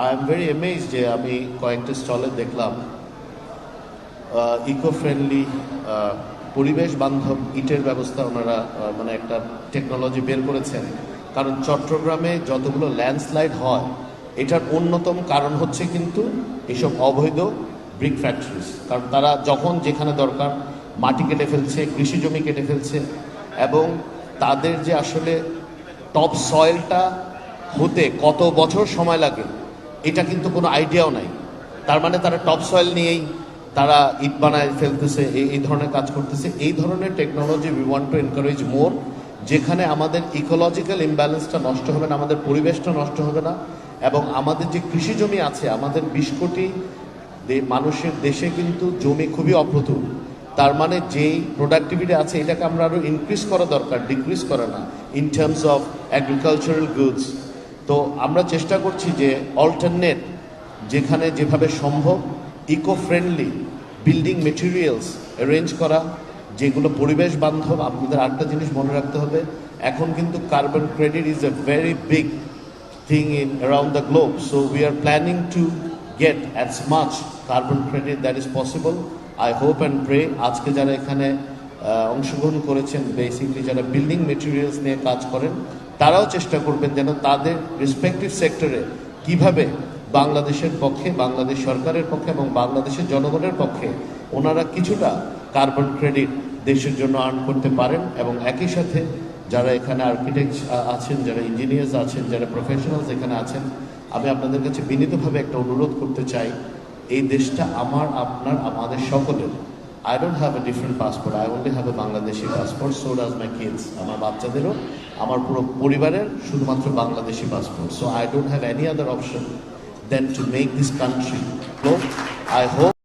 I am very amaze যে আমি কয়েকটা স্টলে দেখলাম ইকো ফ্রেন্ডলি পরিবেশ বান্ধব ইটের ব্যবস্থা ওনারা মানে একটা টেকনোলজি বের করেছেন। কারণ চট্টগ্রামে যতগুলো ল্যান্ডস্লাইড হয় এটার অন্যতম কারণ হচ্ছে কিন্তু এসব অবৈধ ব্রিক ফ্যাক্টরিজ। কারণ তারা যখন যেখানে দরকার মাটি কেটে ফেলছে, কৃষি জমি কেটে ফেলছে, এবং তাদের যে আসলে টপ সয়েলটা হতে কত বছর সময় লাগে এটা কিন্তু কোনো আইডিয়াও নাই। তার মানে তারা টপ সয়েল নিয়েই তারা ইট বানায় ফেলতেছে, এই ধরনের কাজ করতেছে। এই ধরনের technology we want to encourage more, যেখানে আমাদের ইকোলজিক্যাল ইমব্যালেন্সটা নষ্ট হবে না, আমাদের পরিবেশটা নষ্ট হবে না, এবং আমাদের যে কৃষি জমি আছে, আমাদের 20 কোটি মানুষের দেশে কিন্তু জমি খুবই অপ্রতুল। তার মানে যেই প্রোডাক্টিভিটি আছে এটাকে আমরা আরও ইনক্রিজ করা দরকার, ডিক্রিজ করা না, in terms of agricultural goods. তো আমরা চেষ্টা করছি যে অল্টারনেট যেখানে যেভাবে সম্ভব eco friendly building materials arrange করা, যেগুলো পরিবেশ বান্ধব। আপনাদের আরেকটা জিনিস মনে রাখতে হবে, এখন কিন্তু carbon credit is a very big thing in around the globe. So we are planning to get as much carbon credit that is possible. I hope and pray আজকে যারা এখানে অংশগ্রহণ করেছেন, বেসিকলি যারা বিল্ডিং মেটেরিয়ালস নিয়ে কাজ করেন, তারাও চেষ্টা করবেন যেন তাদের রেসপেক্টিভ সেক্টরে কিভাবে বাংলাদেশের পক্ষে, বাংলাদেশ সরকারের পক্ষে এবং বাংলাদেশের জনগণের পক্ষে ওনারা কিছুটা কার্বন ক্রেডিট দেশের জন্য আর্ন করতে পারেন। এবং একই সাথে যারা এখানে আর্কিটেক্ট আছেন, যারা ইঞ্জিনিয়ার্স আছেন, যারা প্রফেশনালস এখানে আছেন, আমি আপনাদের কাছে বিনীতভাবে একটা অনুরোধ করতে চাই, এই দেশটা আমার, আপনার, আমাদের সকলের। I don't have a different passport, I only have a Bangladeshi passport, so does my kids. আমার বাচ্চাদেরও, আমার পুরো পরিবারের শুধুমাত্র বাংলাদেশি passport. So I don't have any other option then to make this country glow. I hope